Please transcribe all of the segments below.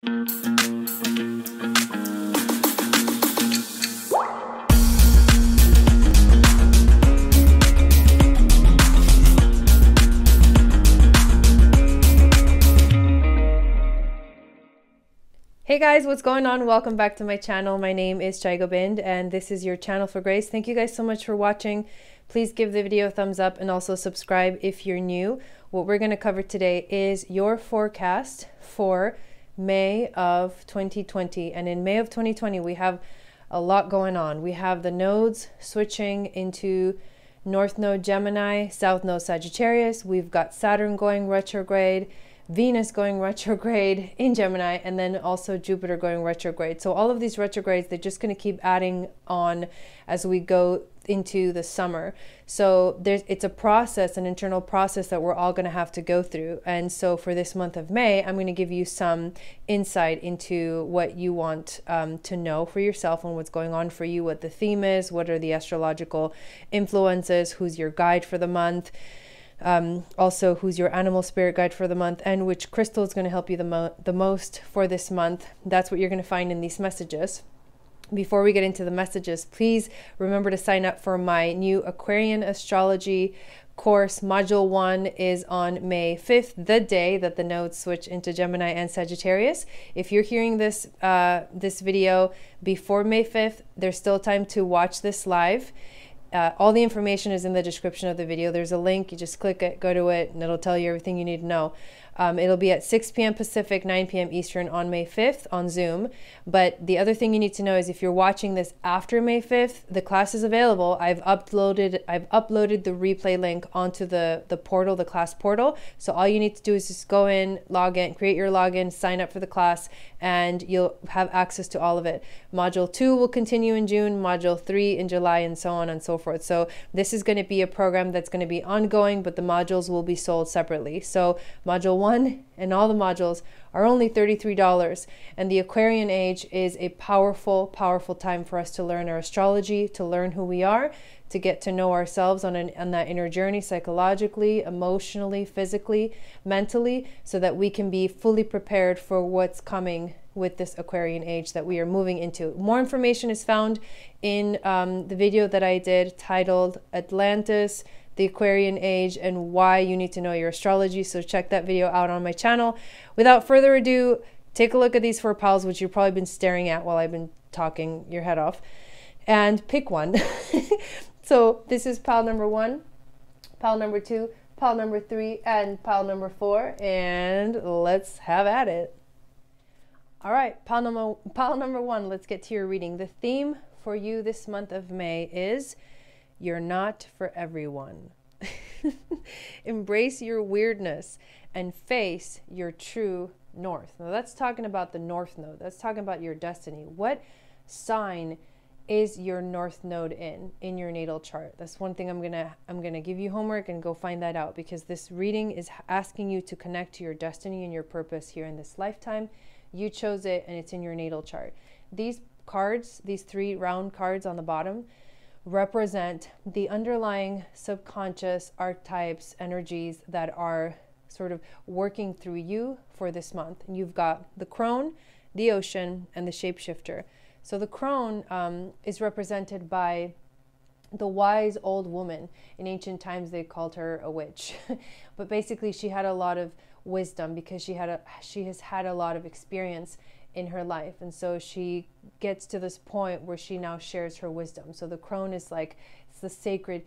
Hey guys, what's going on? Welcome back to my channel. My name is Gobind and this is your channel for grace. Thank you guys so much for watching. Please give the video a thumbs up and also subscribe if you're new. What we're going to cover today is your forecast for May of 2020. And in May of 2020, we have a lot going on. We have the nodes switching into North Node Gemini, South Node Sagittarius. We've got Saturn going retrograde, Venus going retrograde in Gemini, and then also Jupiter going retrograde. So all of these retrogrades, they're just going to keep adding on as we go into the summer. So it's a process, an internal process that we're all going to have to go through. And so for this month of May, I'm going to give you some insight into what you want to know for yourself and what's going on for you, what the theme is, what are the astrological influences, who's your guide for the month. Also, who's your animal spirit guide for the month, and which crystal is going to help you the most for this month. That's what you're going to find in these messages. Before we get into the messages, please remember to sign up for my new Aquarian astrology course. Module 1 is on May 5th, the day that the nodes switch into Gemini and Sagittarius. If you're hearing this this video before May 5th, there's still time to watch this live. All the information is in the description of the video. There's a link, you just click it, go to it, and it'll tell you everything you need to know. It'll be at 6 p.m. Pacific, 9 p.m. Eastern on May 5th on Zoom. But the other thing you need to know is if you're watching this after May 5th, the class is available. I've uploaded the replay link onto the portal, the class portal. So all you need to do is just go in, log in, create your login, sign up for the class, and you'll have access to all of it. Module 2 will continue in June, Module 3 in July, and so on and so forth. So this is going to be a program that's going to be ongoing, but the modules will be sold separately. So Module 1 and all the modules are only $33, and the Aquarian age is a powerful time for us to learn our astrology, to learn who we are, to get to know ourselves on that inner journey, psychologically, emotionally, physically, mentally, so that we can be fully prepared for what's coming with this Aquarian age that we are moving into. More information is found in the video that I did titled Atlantis, the Aquarian age, and why you need to know your astrology. So check that video out on my channel. Without further ado, take a look at these 4 piles, which you've probably been staring at while I've been talking your head off, and pick one. So this is pile number 1, pile number 2, pile number 3, and pile number 4, and let's have at it. All right, pile number 1, let's get to your reading. The theme for you this month of May is you're not for everyone. Embrace your weirdness and face your true north. Now that's talking about the North Node. That's talking about your destiny. What sign is your North Node in your natal chart? That's one thing I'm gonna give you homework and go find that out, because this reading is asking you to connect to your destiny and your purpose here in this lifetime. You chose it and it's in your natal chart. These cards, these 3 round cards on the bottom, represent the underlying subconscious archetypes, energies that are sort of working through you for this month. And you've got the crone, the ocean, and the shapeshifter. So the crone is represented by the wise old woman. In ancient times, they called her a witch. But basically, she had a lot of wisdom because she has had a lot of experience in her life, and so she gets to this point where she now shares her wisdom. So the crone is like, it's the sacred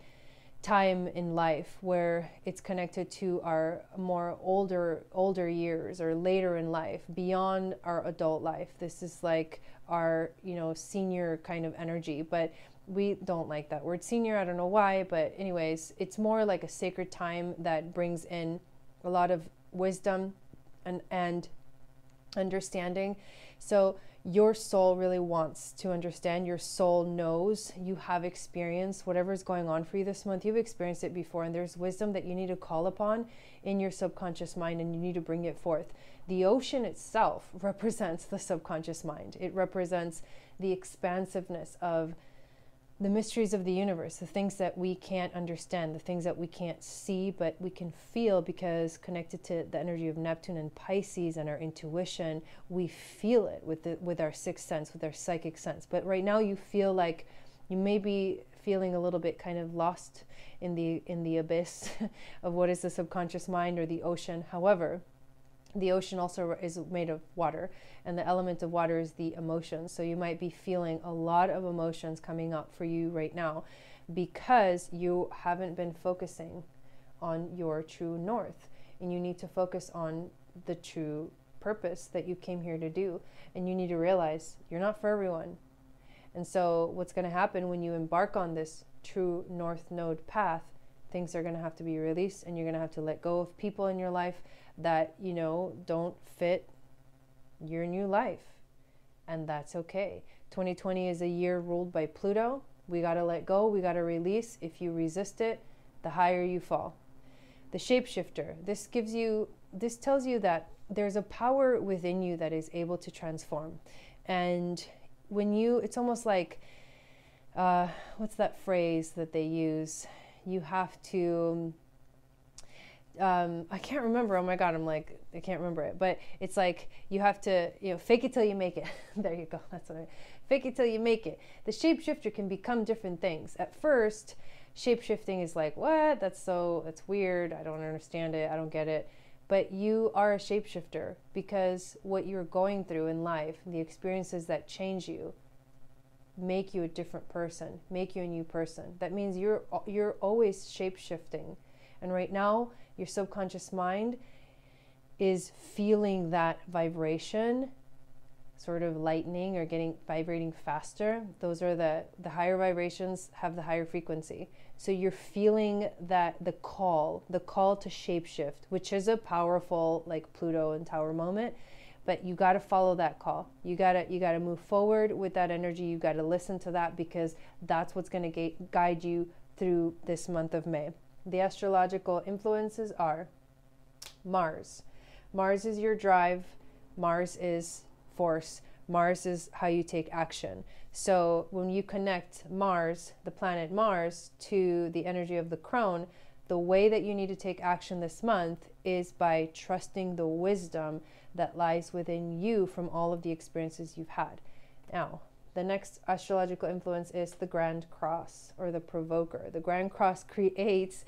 time in life where it's connected to our more older years or later in life, beyond our adult life. This is like our senior kind of energy, but we don't like that word senior. I don't know why, but anyways, it's more like a sacred time that brings in a lot of wisdom and understanding. So your soul really wants to understand. Your soul knows, you have experienced whatever is going on for you this month. You've experienced it before, and there's wisdom that you need to call upon in your subconscious mind, and you need to bring it forth. The ocean itself represents the subconscious mind. It represents the expansiveness of the mysteries of the universe, the things that we can't understand, the things that we can't see, but we can feel, because connected to the energy of Neptune and Pisces and our intuition, we feel it with our sixth sense, with our psychic sense. But right now you feel like you may be feeling a little bit kind of lost in the abyss of what is the subconscious mind or the ocean. However, the ocean also is made of water, and the element of water is the emotions. So you might be feeling a lot of emotions coming up for you right now because you haven't been focusing on your true north, and you need to focus on the true purpose that you came here to do. And you need to realize you're not for everyone. And so what's going to happen when you embark on this true north node path, things are going to have to be released, and you're going to have to let go of people in your life that, you know, don't fit your new life. And that's okay. 2020 is a year ruled by Pluto. We got to let go. We got to release. If you resist it, the higher you fall. The shapeshifter. This tells you that there's a power within you that is able to transform. And when it's almost like, what's that phrase that they use? You have to, I can't remember. Oh my God, I can't remember it. But it's like you have to, fake it till you make it. There you go. That's what fake it till you make it. The shapeshifter can become different things. At first, shapeshifting is like, what? That's weird. I don't understand it. I don't get it. But you are a shapeshifter because what you're going through in life, the experiences that change you, make you a different person, make you a new person. That means you're always shape-shifting. And right now, your subconscious mind is feeling that vibration, sort of lightening or vibrating faster. Those are the higher vibrations have the higher frequency. So you're feeling that the call to shapeshift, which is a powerful like Pluto and Tower moment. But you got to follow that call. You got to move forward with that energy. You got to listen to that, because that's what's going to guide you through this month of May. The astrological influences are Mars. Mars is your drive. Mars is force. Mars is how you take action. So when you connect Mars, the planet Mars, to the energy of the crone, the way that you need to take action this month is by trusting the wisdom that lies within you from all of the experiences you've had. Now, the next astrological influence is the Grand Cross, or the Provoker. The Grand Cross creates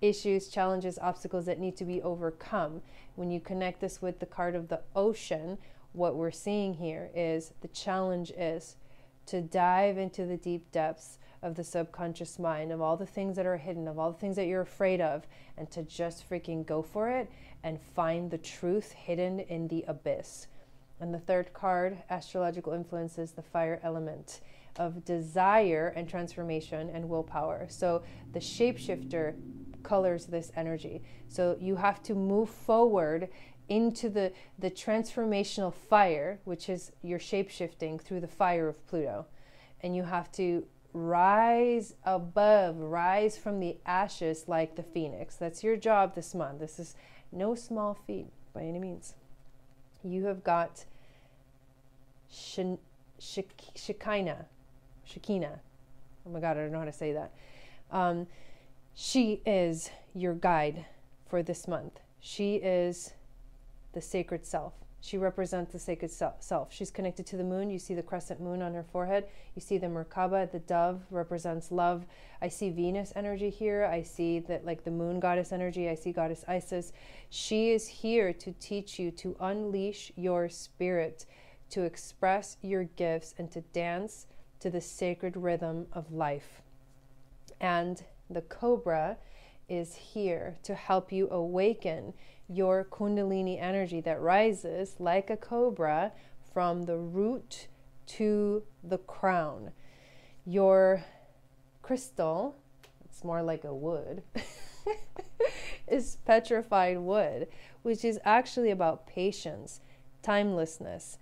issues, challenges, obstacles that need to be overcome. When you connect this with the card of the ocean, what we're seeing here is the challenge is to dive into the deep depths of the subconscious mind, of all the things that are hidden, of all the things that you're afraid of, and to just freaking go for it and find the truth hidden in the abyss. And the third card, astrological influence, is the fire element of desire and transformation and willpower. So the shapeshifter colors this energy. So you have to move forward into the transformational fire, which is your shapeshifting through the fire of Pluto. And you have to rise above, rise from the ashes like the phoenix. That's your job this month. This is no small feat by any means. You have got Shekinah. Oh my God, I don't know how to say that. She is your guide for this month. She is the sacred self. She represents the sacred self. She's connected to the moon. You see the crescent moon on her forehead. You see the Merkaba, the dove, represents love. I see Venus energy here. I see that, like, the moon goddess energy. I see goddess Isis. She is here to teach you to unleash your spirit, to express your gifts, and to dance to the sacred rhythm of life. And the Cobra is here to help you awaken your Kundalini energy that rises like a cobra from the root to the crown. Your crystal, it's more like a wood, is petrified wood, which is actually about patience, timelessness,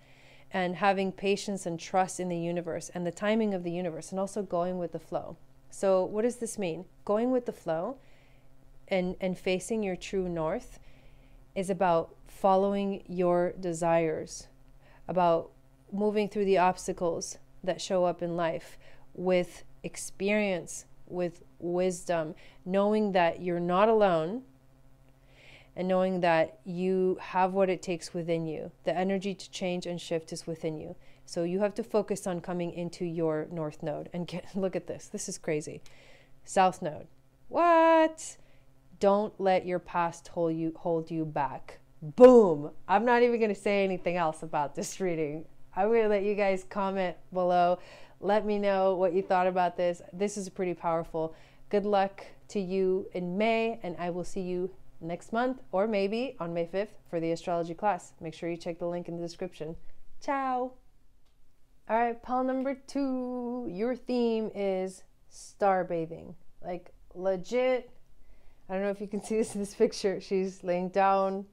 and having patience and trust in the universe and the timing of the universe, and also going with the flow. So what does this mean? Going with the flow and facing your true north is about following your desires, about moving through the obstacles that show up in life with experience with wisdom, knowing that you're not alone, and knowing that you have what it takes within you. The energy to change and shift is within you. So you have to focus on coming into your North Node. And look at this. This is crazy. South Node. What? Don't let your past hold you back. Boom. I'm not even going to say anything else about this reading. I'm going to let you guys comment below. Let me know what you thought about this. This is pretty powerful. Good luck to you in May, and I will see you next month, or maybe on May 5th for the astrology class. Make sure you check the link in the description. Ciao. All right, pile number 2. Your theme is star bathing. Like legit. I don't know if you can see this in this picture. She's laying down,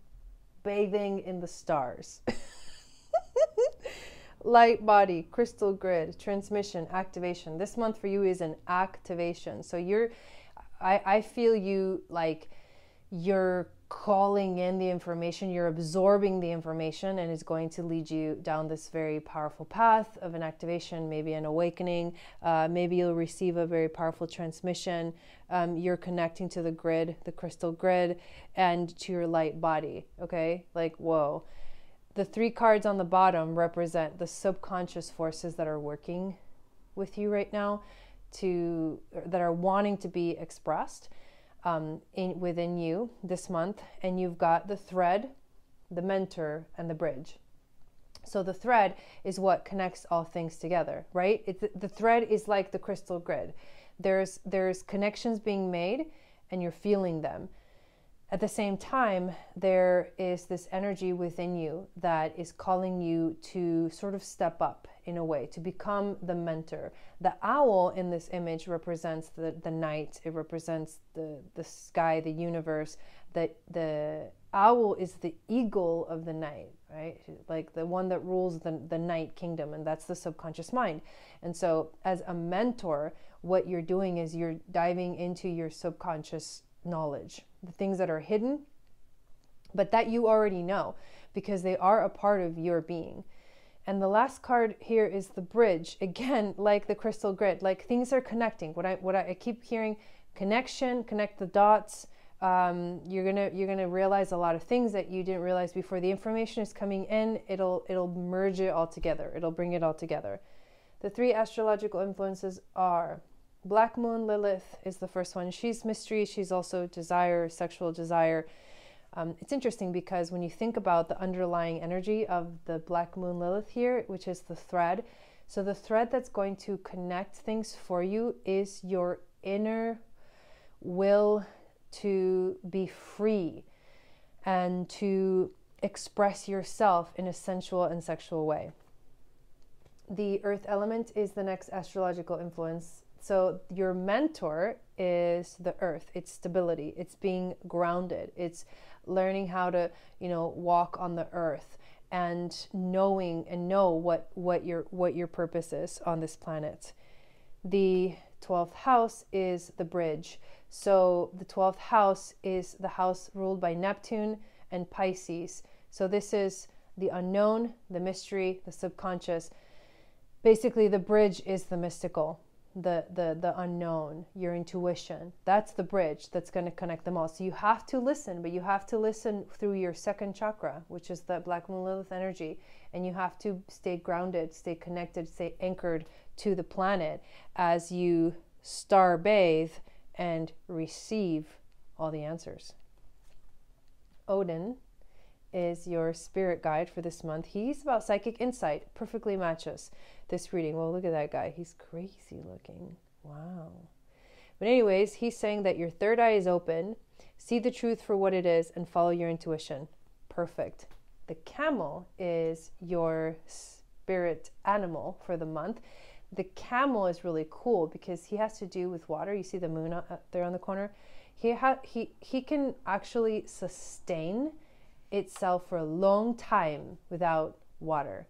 bathing in the stars. Light body, crystal grid, transmission, activation. This month for you is an activation. So I feel you like you're calling in the information, you're absorbing the information, and it's going to lead you down this very powerful path of an activation, maybe an awakening. Maybe you'll receive a very powerful transmission. You're connecting to the grid, the crystal grid, and to your light body. Okay, like whoa. The 3 cards on the bottom represent the subconscious forces that are working with you right now, that are wanting to be expressed within you this month. And you've got the thread, the mentor, and the bridge. So the thread is what connects all things together, right? The thread is like the crystal grid. There's connections being made, and you're feeling them. At the same time, there is this energy within you that is calling you to sort of step up in a way, to become the mentor. The owl in this image represents the night. It represents the sky, the universe. The owl is the eagle of the night, right? Like the one that rules the night kingdom, and that's the subconscious mind. And so as a mentor, what you're doing is you're diving into your subconscious knowledge, the things that are hidden, but that you already know because they are a part of your being. And the last card here is the bridge. Again, like the crystal grid, like things are connecting. What I keep hearing, connection, connect the dots. You're gonna realize a lot of things that you didn't realize before. The information is coming in. It'll merge it all together. It'll bring it all together. The 3 astrological influences are Black Moon Lilith is the first one. She's mystery. She's also desire, sexual desire. It's interesting because when you think about the underlying energy of the Black Moon Lilith here, which is the thread. So the thread that's going to connect things for you is your inner will to be free and to express yourself in a sensual and sexual way. The earth element is the next astrological influence. So your mentor is the earth. It's stability. It's being grounded. It's learning how to, walk on the earth and know what your purpose is on this planet. The 12th house is the bridge. So the 12th house is the house ruled by Neptune and Pisces. So this is the unknown, the mystery, the subconscious. Basically, the bridge is the mystical. The unknown, your intuition. That's the bridge that's going to connect them all. So you have to listen, but you have to listen through your second chakra, which is the Black Moon Lilith energy. And you have to stay grounded, stay connected, stay anchored to the planet as you star bathe and receive all the answers. Odin is your spirit guide for this month. He's about psychic insight. Perfectly matches this reading. Well, look at that guy. He's crazy looking. Wow. But anyways, he's saying that your third eye is open. See the truth for what it is and follow your intuition. Perfect. The camel is your spirit animal for the month. The camel is really cool because he has to do with water. You see the moon up there on the corner? He can actually sustain itself for a long time without water.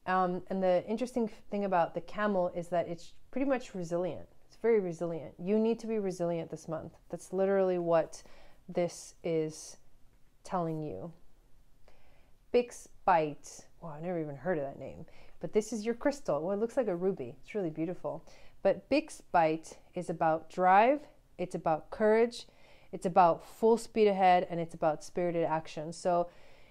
And the interesting thing about the camel is that it's pretty much resilient. It's very resilient. You need to be resilient this month. That's literally what this is telling you. Fix, bite, Wow, I never even heard of that name. But this is your crystal. Well, it looks like a ruby. It's really beautiful. But Bixbite is about drive. It's about courage. It's about full speed ahead, and it's about spirited action. So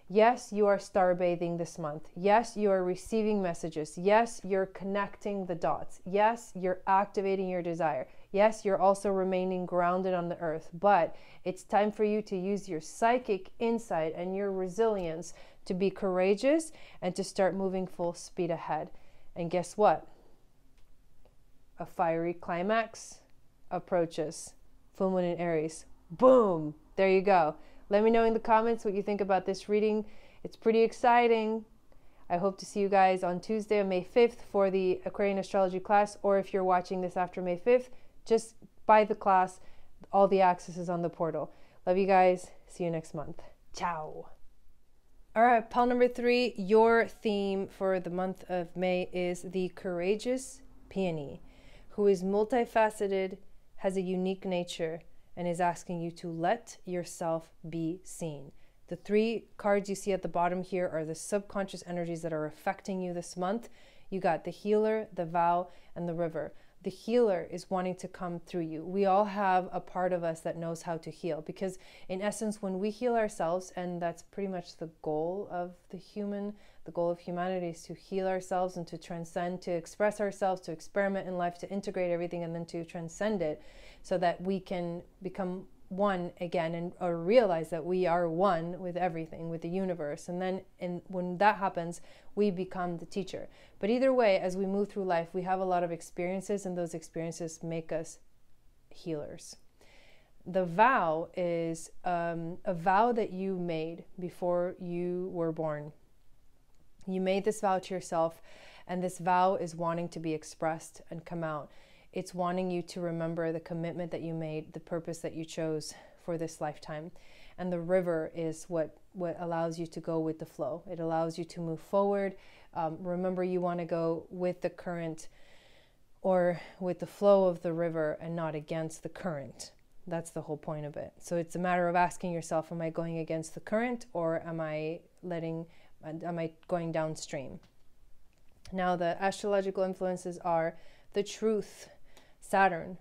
yes, you are star bathing this month. Yes, you are receiving messages. Yes, you're connecting the dots. Yes, you're activating your desire. Yes, you're also remaining grounded on the earth. But it's time for you to use your psychic insight and your resilience to be courageous and to start moving full speed ahead. And guess what? A fiery climax approaches. Full moon in Aries. Boom! There you go. Let me know in the comments what you think about this reading. It's pretty exciting. I hope to see you guys on Tuesday on May 5th for the Aquarian astrology class, or if you're watching this after May 5th, just buy the class. All the access is on the portal. Love you guys. See you next month. Ciao. All right, pile number 3, your theme for the month of May is the courageous peony, who is multifaceted, has a unique nature, and is asking you to let yourself be seen. The 3 cards you see at the bottom here are the subconscious energies that are affecting you this month. You got the healer, the vow, and the river. The healer is wanting to come through you. We all have a part of us that knows how to heal, because in essence, when we heal ourselves, and that's pretty much the goal of the goal of humanity is to heal ourselves and to transcend, to express ourselves, to experiment in life, to integrate everything, and then to transcend it so that we can become one again, or realize that we are one with everything, with the universe. And then when that happens, we become the teacher. But either way, as we move through life, we have a lot of experiences, and those experiences make us healers. The vow is a vow that you made before you were born. You made this vow to yourself, and this vow is wanting to be expressed and come out. It's wanting you to remember the commitment that you made, the purpose that you chose for this lifetime. And the river is what allows you to go with the flow. It allows you to move forward. Remember, you want to go with the current or with the flow of the river and not against the current. That's the whole point of it. So it's a matter of asking yourself, am I going against the current, or am I going downstream? Now, the astrological influences are the truth, Saturn.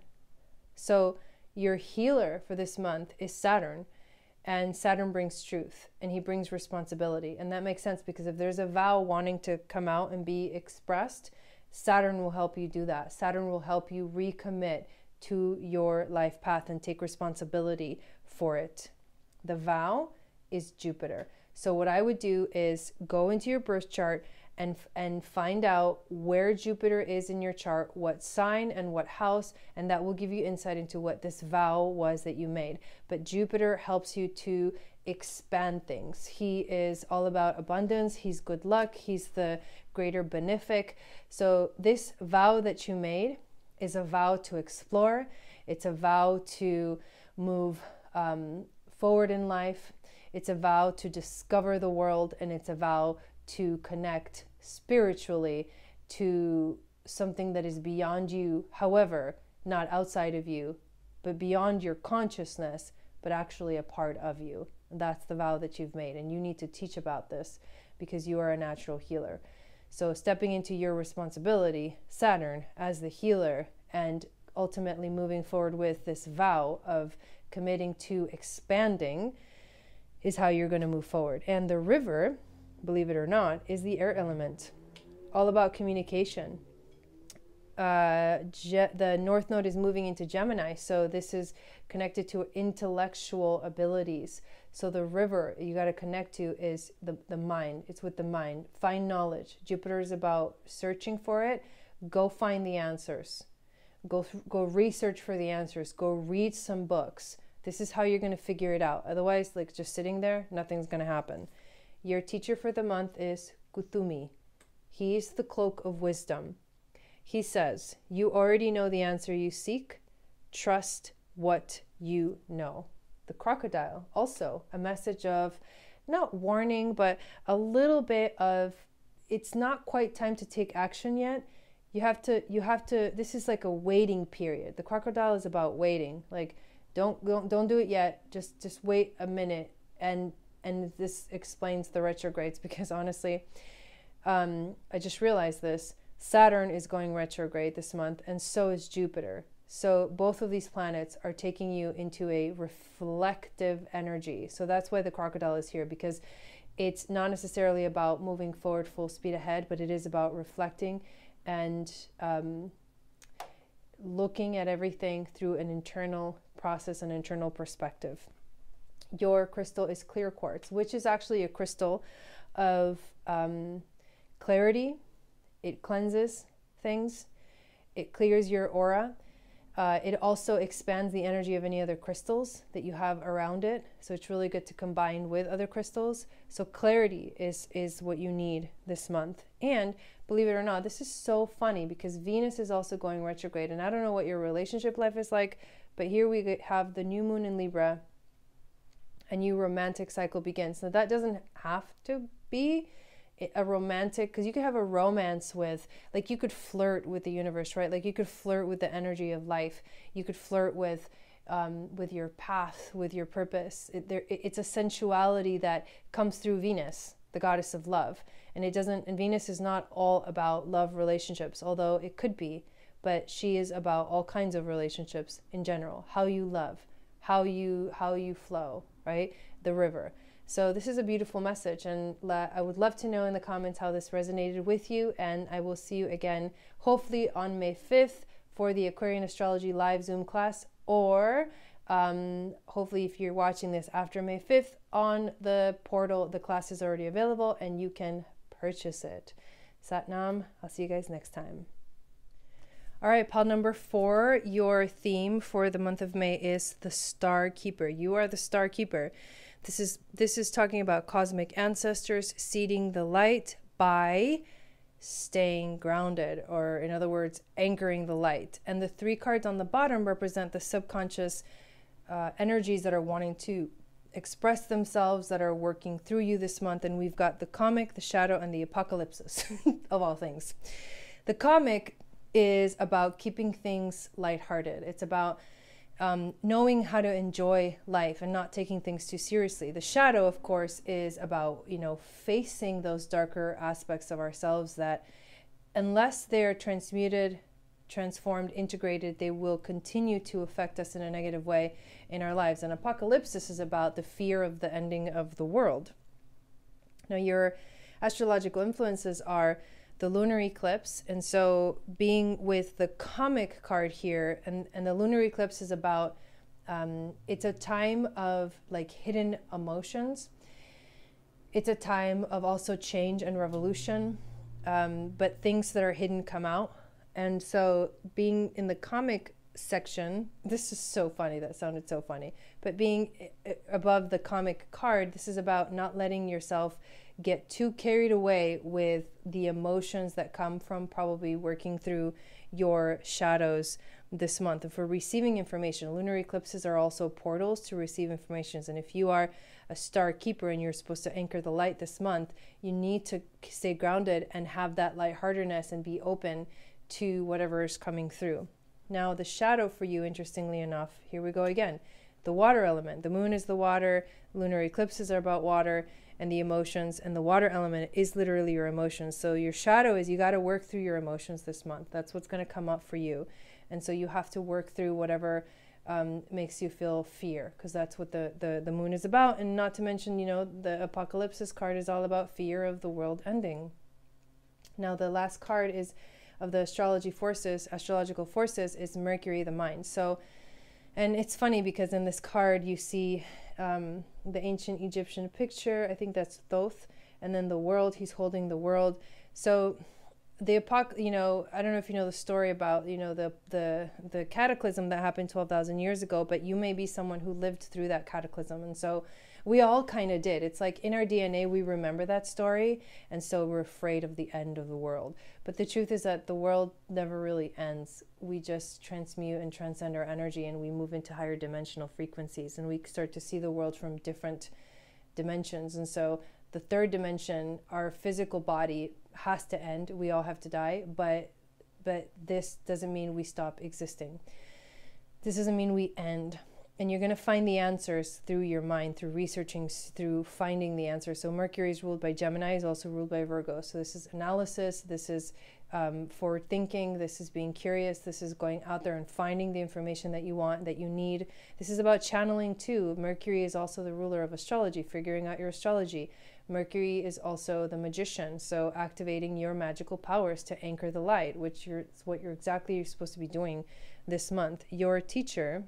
So your healer for this month is Saturn, and Saturn brings truth, and he brings responsibility. And that makes sense, because if there's a vow wanting to come out and be expressed, Saturn will help you do that. Saturn will help you recommit to your life path and take responsibility for it. The vow is Jupiter. So what I would do is go into your birth chart and find out where Jupiter is in your chart, what sign and what house, and that will give you insight into what this vow was that you made. But Jupiter helps you to expand things. He is all about abundance. He's good luck. He's the greater benefic. So this vow that you made is a vow to explore. It's a vow to move forward in life. It's a vow to discover the world, and it's a vow to connect spiritually to something that is beyond you, however, not outside of you, but beyond your consciousness, but actually a part of you. And that's the vow that you've made, and you need to teach about this because you are a natural healer. So stepping into your responsibility, Saturn, as the healer, and ultimately moving forward with this vow of committing to expanding is how you're going to move forward. And the river, believe it or not, is the air element, all about communication. The North Node is moving into Gemini, so this is connected to intellectual abilities. So the river you got to connect to is the mind. It's with the mind. Find knowledge. Jupiter is about searching for it. Go find the answers. Go research for the answers. Go read some books. This is how you're going to figure it out. Otherwise, like just sitting there, nothing's going to happen. Your teacher for the month is Kuthumi. He's the cloak of wisdom. He says, you already know the answer you seek. Trust what you know. The crocodile, also a message of not warning, but a little bit of, it's not quite time to take action yet. You have to, this is like a waiting period. The crocodile is about waiting. Like, don't do it yet. Just wait a minute. And this explains the retrogrades, because honestly, I just realized this. Saturn is going retrograde this month, and so is Jupiter. So both of these planets are taking you into a reflective energy. So that's why the crocodile is here, because it's not necessarily about moving forward full speed ahead, but it is about reflecting and looking at everything through an internal process, an internal perspective. Your crystal is clear quartz, which is actually a crystal of clarity. It cleanses things. It clears your aura. It also expands the energy of any other crystals that you have around it. So it's really good to combine with other crystals. So clarity is what you need this month. And believe it or not, this is so funny because Venus is also going retrograde. And I don't know what your relationship life is like, but here we have the new moon in Libra. A new romantic cycle begins. Now that doesn't have to be a romantic, because you could have a romance with, like, you could flirt with the universe, right? Like you could flirt with the energy of life. You could flirt with your path, with your purpose. It's a sensuality that comes through Venus, the goddess of love. And Venus is not all about love relationships, although it could be, but she is about all kinds of relationships in general. How you love, how you flow, right? The river. So this is a beautiful message, and I would love to know in the comments how this resonated with you, and I will see you again hopefully on May 5th for the Aquarian Astrology live Zoom class, or hopefully if you're watching this after May 5th on the portal, the class is already available and you can purchase it. Satnam, I'll see you guys next time. All right, pile number 4, your theme for the month of May is the Star Keeper. You are the Star Keeper. This is talking about cosmic ancestors seeding the light by staying grounded, or in other words, anchoring the light. And the 3 cards on the bottom represent the subconscious energies that are wanting to express themselves, that are working through you this month. And we've got the comic, the shadow, and the apocalypse of all things. The comic is about keeping things lighthearted. It's about knowing how to enjoy life and not taking things too seriously. The shadow, of course, is about, facing those darker aspects of ourselves that, unless they're transmuted, transformed, integrated, they will continue to affect us in a negative way in our lives. And apocalypse is about the fear of the ending of the world. Now, your astrological influences are the lunar eclipse, and so being with the comic card here, and the lunar eclipse is about it's a time of like hidden emotions. It's a time of also change and revolution, but things that are hidden come out. And so being in the comic section, this is so funny, that sounded so funny, but being above the comic card, this is about not letting yourself get too carried away with the emotions that come from probably working through your shadows this month. And for receiving information, lunar eclipses are also portals to receive information. And if you are a star keeper and you're supposed to anchor the light this month, you need to stay grounded and have that lightheartedness and be open to whatever is coming through. Now, the shadow for you, interestingly enough, here we go again. The water element. The moon is the water. Lunar eclipses are about water and the emotions. And the water element is literally your emotions. So your shadow is, you got to work through your emotions this month. That's what's going to come up for you. And so you have to work through whatever makes you feel fear, because that's what the moon is about. And not to mention, the apocalypse card is all about fear of the world ending. Now, the last card is of the astrological forces is Mercury, the mind. So, and it's funny because in this card you see the ancient Egyptian picture. I think that's Thoth, and then the world. He's holding the world. So the I don't know if you know the story about the cataclysm that happened 12,000 years ago, but you may be someone who lived through that cataclysm, and so we all kind of did. It's like in our DNA we remember that story, and so we're afraid of the end of the world. But the truth is that the world never really ends. We just transmute and transcend our energy, and we move into higher dimensional frequencies, and we start to see the world from different dimensions. And so the third dimension, our physical body, has to end. We all have to die, but this doesn't mean we stop existing. This doesn't mean we end. And you're going to find the answers through your mind, through researching, through finding the answers. So Mercury is ruled by Gemini, is also ruled by Virgo. So this is analysis, this is forward thinking, this is being curious, this is going out there and finding the information that you want, that you need. This is about channeling too. Mercury is also the ruler of astrology, figuring out your astrology. Mercury is also the magician, so activating your magical powers to anchor the light, which is what you're supposed to be doing this month. Your teacher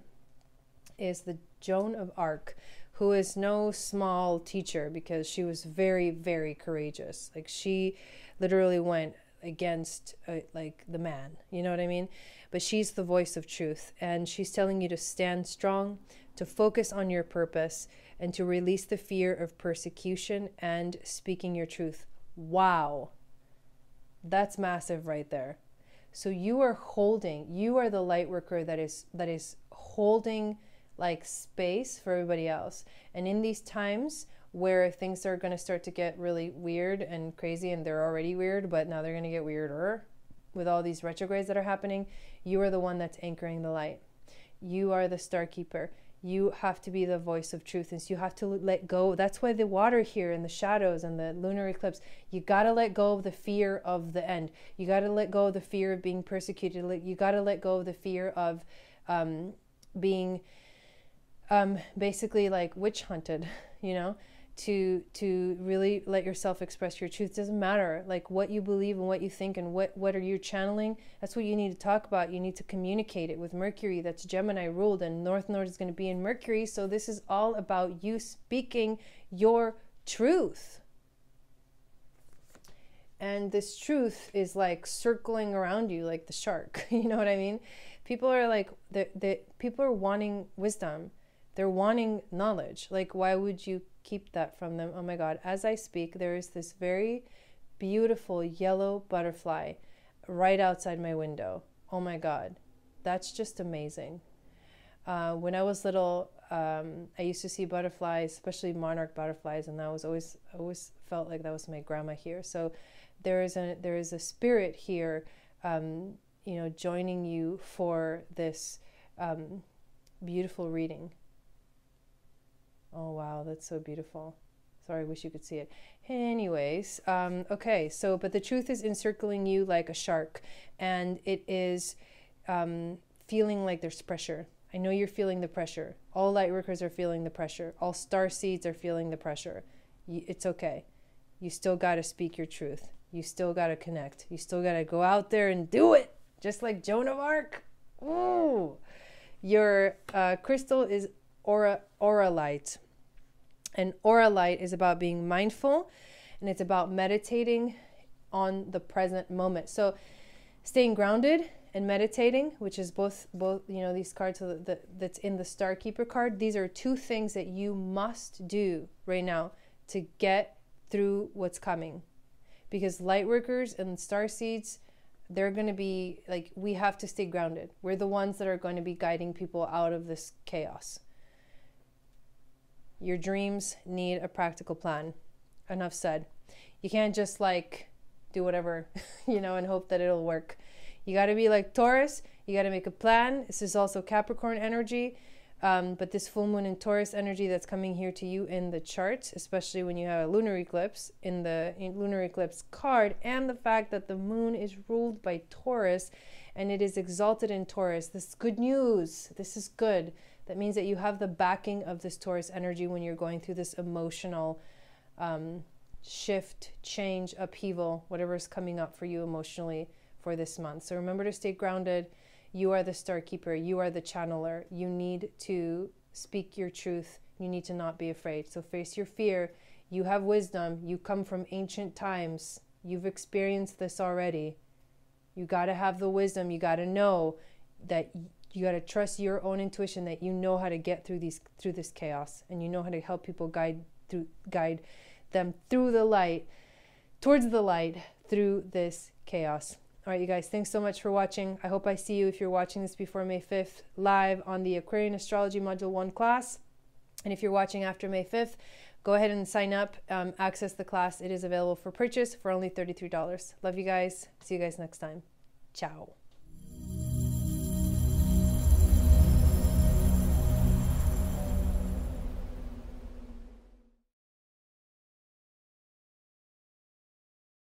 is the Joan of Arc, who is no small teacher, because she was very, very courageous. Like, she literally went against like the man, you know what I mean? But she's the voice of truth, and she's telling you to stand strong, to focus on your purpose, and to release the fear of persecution and speaking your truth. Wow, that's massive right there. So you are the light worker that is holding like space for everybody else. And in these times where things are going to start to get really weird and crazy, and they're already weird, but now they're going to get weirder with all these retrogrades that are happening, you are the one that's anchoring the light. You are the star keeper. You have to be the voice of truth, and so you have to let go. That's why the water here and the shadows and the lunar eclipse, you got to let go of the fear of the end. You got to let go of the fear of being persecuted. You got to let go of the fear of being basically like witch hunted, you know, to really let yourself express your truth. It doesn't matter like what you believe and what you think and what are you channeling. That's what you need to talk about. You need to communicate it with Mercury. That's Gemini ruled, and North Node is going to be in Mercury. So this is all about you speaking your truth. And this truth is like circling around you like the shark. You know what I mean? People are like, people are wanting wisdom. They're wanting knowledge. Like, why would you keep that from them? Oh my God. As I speak, there is this very beautiful yellow butterfly right outside my window. Oh my God. That's just amazing. When I was little, I used to see butterflies, especially monarch butterflies, and I always felt like that was my grandma here. So there is a spirit here, you know, joining you for this beautiful reading. Oh, wow, that's so beautiful. Sorry, I wish you could see it. Anyways, okay, so, but the truth is encircling you like a shark, and it is feeling like there's pressure. I know you're feeling the pressure. All light workers are feeling the pressure. All star seeds are feeling the pressure. It's okay. You still got to speak your truth. You still got to connect. You still got to go out there and do it, just like Joan of Arc. Ooh. Your crystal is aura light. And aura light is about being mindful, and it's about meditating on the present moment. So staying grounded and meditating, which is both you know, these cards that's in the Star Keeper card, these are two things that you must do right now to get through what's coming. Because light workers and star seeds, they're going to be like, we have to stay grounded. We're the ones that are going to be guiding people out of this chaos. Your dreams need a practical plan. Enough said. You can't just like do whatever, you know, and hope that it'll work. You got to be like Taurus. You got to make a plan. This is also Capricorn energy. But this full moon in Taurus energy that's coming here to you in the chart, especially when you have a lunar eclipse in the lunar eclipse card, and the fact that the moon is ruled by Taurus and it is exalted in Taurus. This is good news. This is good. That means that you have the backing of this Taurus energy when you're going through this emotional shift, change, upheaval, whatever is coming up for you emotionally for this month. So remember to stay grounded. You are the star keeper. You are the channeler. You need to speak your truth. You need to not be afraid. So face your fear. You have wisdom. You come from ancient times. You've experienced this already. You got to have the wisdom. You got to know that you got to trust your own intuition, that you know how to get through this chaos, and you know how to help people guide them through the light, towards the light, through this chaos. All right, you guys, thanks so much for watching. I hope I see you, if you're watching this before May 5th, live on the Aquarian Astrology Module 1 class. And if you're watching after May 5th, go ahead and sign up, access the class. It is available for purchase for only $33. Love you guys. See you guys next time. Ciao.